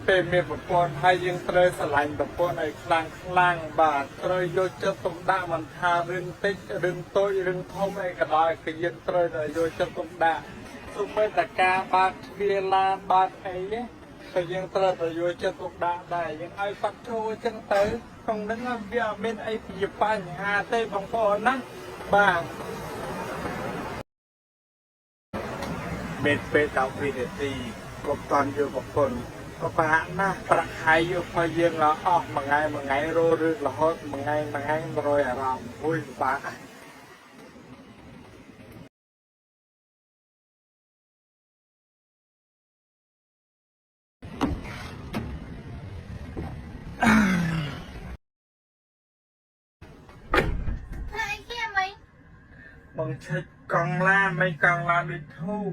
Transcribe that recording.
ពេលមានប្រព័ន្ធហើយយើងត្រូវឆ្លាញ់ប្រព័ន្ធឲ្យខ្លាំងបាទត្រូវយកចិត្តទុកដាក់មិនថារឿងតិចរឿងតូចរឿងធំអីក៏ដោយគឺយើងត្រូវតែយកចិត្តទុកដាក់ទោះបីតែការបាត់ទ្វារឡានបាត់អីក៏យើងត្រូវតែយកចិត្តទុកដាក់ដែរយើងឲ្យគាត់ចូលអញ្ចឹងទៅក្នុងហ្នឹងវាអត់មានអីជាបញ្ហាទេបងប្អូនណាបាទមានពេល10វិនាទីក៏តាន់យកប្រព័ន្ធក៏បាក់ណាស់ប្រាក់ខែយកឲ្យយើងអស់មួយថ្ងៃរស់រឿងរហូតមួយថ្ងៃរយអារម្មណ៍អូយបាក់បងឆែកកង់ឡានមិនកង់ឡានដូចធូរ